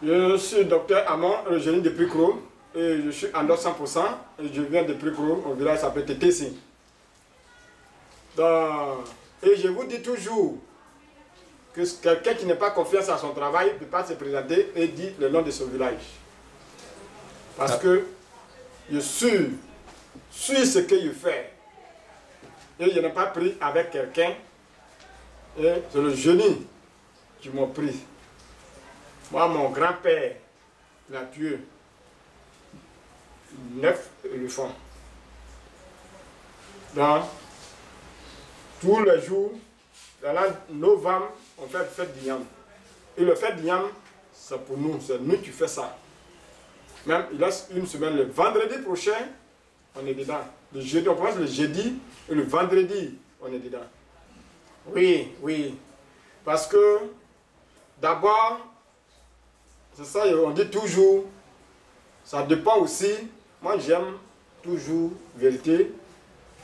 Je suis docteur Amon, le génie de Pricro, et je suis en 100%, et je viens de Pricro, au village s'appelle Tétessi. Et je vous dis toujours que quelqu'un qui n'a pas confiance à son travail ne peut pas se présenter et dire le nom de son village. Parce que je suis ce que je fais. Et je n'ai pas pris avec quelqu'un, et c'est le génie qui m'a pris. Moi, mon grand-père l'a tué 9 éléphants. Donc, tous les jours, dans novembre, on fait le fête d'Ignam. Et le fête d'Ignam, c'est pour nous, c'est nous qui faisons ça. Même, il reste une semaine, le vendredi prochain, on est dedans. Le jeudi, on commence le jeudi, et le vendredi, on est dedans. Oui, oui. Parce que, d'abord, c'est ça, on dit toujours, ça dépend aussi. Moi, j'aime toujours vérité.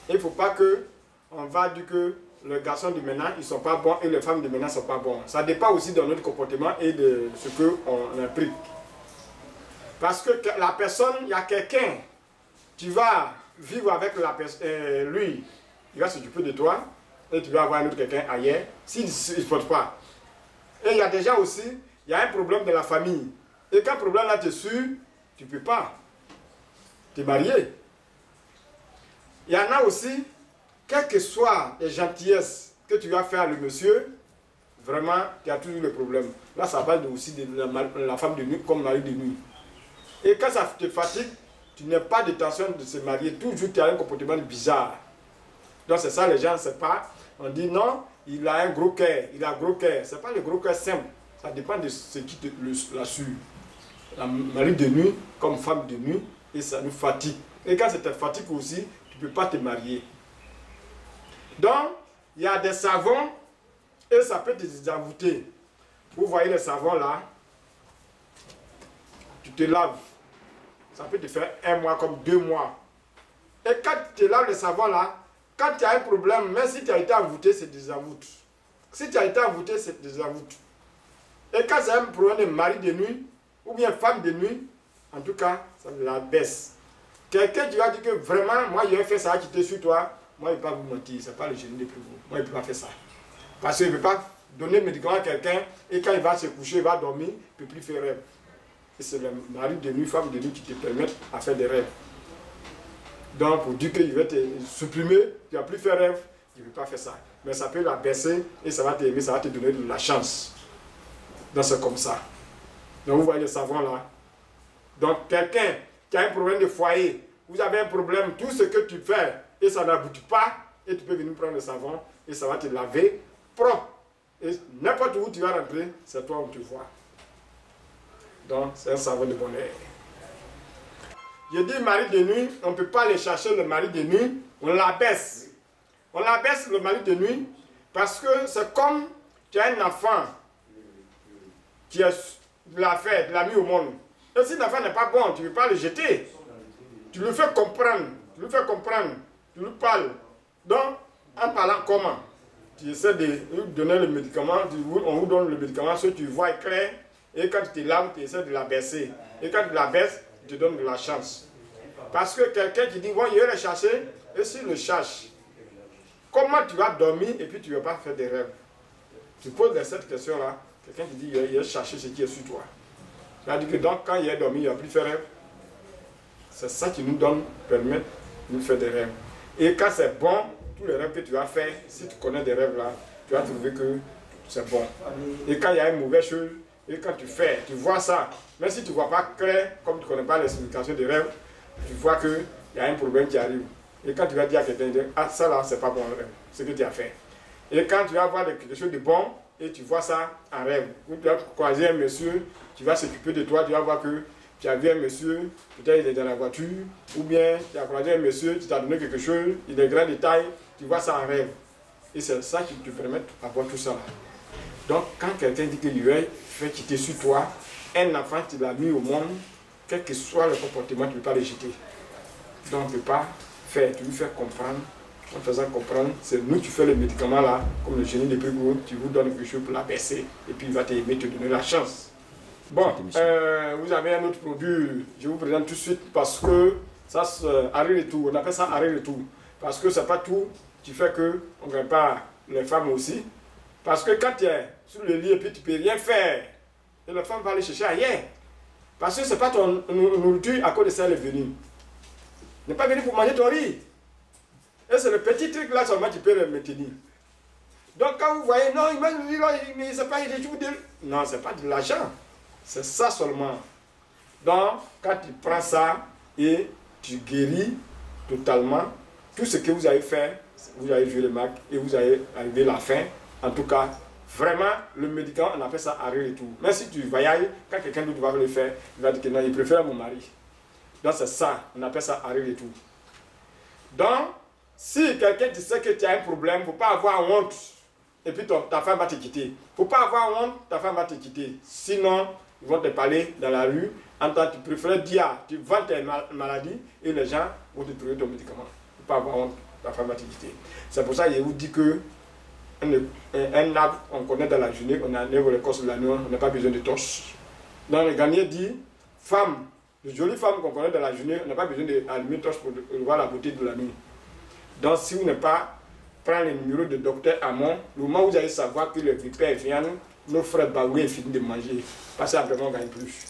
Il ne faut pas que on va dire que les garçons de maintenant, ils ne sont pas bons et les femmes de maintenant ne sont pas bons. Ça dépend aussi de notre comportement et de ce qu'on implique. Parce que la personne, il y a quelqu'un, tu vas vivre avec lui, il va s'occuper de toi, et tu vas avoir un autre quelqu'un ailleurs, s'il ne se porte pas. Et il y a déjà aussi, il y a un problème de la famille. Et quand le problème là te suit, tu ne peux pas te marier. Il y en a aussi, quelles que soient les gentillesses que tu vas faire le monsieur, vraiment, tu as toujours le problème. Là, ça parle aussi de la femme de nuit comme mari de nuit. Et quand ça te fatigue, tu n'as pas d'intention de se marier. Toujours, tu as un comportement bizarre. Donc, c'est ça, les gens ne savent pas. On dit non, il a un gros cœur, il a un gros cœur. Ce n'est pas le gros cœur simple. Ça dépend de ce qui la suit. La mari de nuit comme femme de nuit, et ça nous fatigue. Et quand ça te fatigue aussi, tu ne peux pas te marier. Donc, il y a des savons et ça peut te désenvoûter. Vous voyez les savons là, tu te laves. Ça peut te faire 1 mois comme 2 mois. Et quand tu te laves les savons là, quand tu as un problème, même si tu as été envoûté, c'est désenvoûte. Si tu as été envoûté, c'est désenvoûte. Et quand c'est un problème de mari de nuit, ou bien femme de nuit, en tout cas, ça la baisse. Quelqu'un qui va dire que vraiment, moi je vais faire ça, qui te suit toi, moi je ne vais pas vous mentir, ce n'est pas le génie de plus vous. Moi je ne peux pas faire ça. Parce qu'il ne peut pas donner médicament à quelqu'un et quand il va se coucher, il va dormir, il ne peut plus faire rêve. Et c'est le mari de nuit, femme de nuit qui te permettent à faire des rêves. Donc pour dire qu'il va te supprimer, tu ne vas plus faire rêve, il ne peut pas faire ça. Mais ça peut la baisser et ça va t'aimer, ça va te donner de la chance. Donc c'est comme ça. Donc vous voyez le savon là. Donc quelqu'un qui a un problème de foyer, vous avez un problème, tout ce que tu fais et ça n'aboutit pas, et tu peux venir prendre le savon et ça va te laver propre. Et n'importe où tu vas rentrer, c'est toi où tu vois. Donc c'est un savon de bonheur. Je dis mari de nuit, on ne peut pas aller chercher le mari de nuit, on l'abaisse. On l'abaisse le mari de nuit parce que c'est comme tu as un enfant qui l'a mis au monde. Et si l'enfant n'est pas bon, tu ne veux pas le jeter. Tu lui fais comprendre, tu lui parles. Donc, en parlant comment? Tu essaies de lui donner le médicament, on vous donne le médicament, ce que tu vois est clair, et quand tu te laves, tu essaies de la baisser. Et quand tu la baisses, tu te donnes de la chance. Parce que quelqu'un qui dit, bon, il va le chercher, et s'il le cherche, comment tu vas dormir et puis tu ne vas pas faire des rêves? Tu poses cette question-là, quelqu'un qui dit, il va chercher ce qui est sur toi. C'est-à-dire que donc, quand il est dormi, il n'a plus fait rêve. C'est ça qui nous donne, permet de faire des rêves. Et quand c'est bon, tous les rêves que tu vas faire, si tu connais des rêves là, tu vas trouver que c'est bon. Et quand il y a une mauvaise chose, et quand tu fais, tu vois ça, même si tu ne vois pas clair, comme tu ne connais pas l'explication des rêves, tu vois qu'il y a un problème qui arrive. Et quand tu vas dire à quelqu'un, ah ça là, c'est pas bon rêve, ce que tu as fait. Et quand tu vas voir quelque chose de bon, et tu vois ça en rêve, ou tu vas croiser un monsieur, tu vas s'occuper de toi, tu vas voir que tu as vu un monsieur, peut-être il est dans la voiture, ou bien tu as croisé un monsieur, tu t'as donné quelque chose, il est grand détail, tu vois ça en rêve. Et c'est ça qui te permet d'avoir tout ça. Donc quand quelqu'un dit que lui fait quitter sur toi, un enfant tu l'as mis au monde, quel que soit le comportement, tu ne peux pas le jeter. Donc on ne peut pas faire, tu lui fais comprendre. En faisant comprendre, c'est nous qui faisons les médicaments là, comme le génie de Pricro, tu vous donnes quelque chose pour la baisser, et puis il va t'aimer, te donner la chance. Bon, vous avez un autre produit, je vous présente tout de suite parce que ça, arrêt-retour, on appelle ça arrêt-retour. Parce que c'est pas tout qui fait qu'on ne gagne pas les femmes aussi. Parce que quand tu es sur le lit et puis tu ne peux rien faire, et la femme va aller chercher ailleurs. Parce que ce n'est pas ton nourriture à cause de ça elle est venue. Elle n'est pas venue pour manger ton riz. Et c'est le petit truc là seulement qui peut le maintenir. Donc quand vous voyez, non, il m'a dit, mais c'est pas il non, c'est pas de l'argent. C'est ça seulement. Donc, quand tu prends ça et tu guéris totalement, tout ce que vous avez fait, vous avez vu les marques et vous avez arrivé à la fin. En tout cas, vraiment, le médicament, on appelle ça arrêt-retour. Même si tu voyages, quand quelqu'un d'autre va le faire, il va dire que non, il préfère mon mari. Donc, c'est ça, on appelle ça arrêt-retour. Donc, si quelqu'un te sait que tu as un problème, il ne faut pas avoir honte. Et puis ta femme va te quitter. Il ne faut pas avoir honte, ta femme va te quitter. Sinon, ils vont te parler dans la rue. En tant que tu préfères dire, tu vends tes maladies et les gens vont te trouver ton médicament. Il ne faut pas avoir honte, ta femme va te quitter. C'est pour ça que je vous dis que un arbre, on connaît dans la journée, on a un œuvre l'écorce de la nuit, on n'a pas besoin de torche. Dans le Gagné dit, femme, de jolies femmes qu'on connaît dans la journée, on n'a pas besoin d'allumer une torche pour voir la beauté de la nuit. Donc si vous n'êtes pas, prendre le numéro de docteur Amon, le moment où vous allez savoir que le vipère vient, nos frères Baoui est fini de manger. Parce qu'après on gagne plus.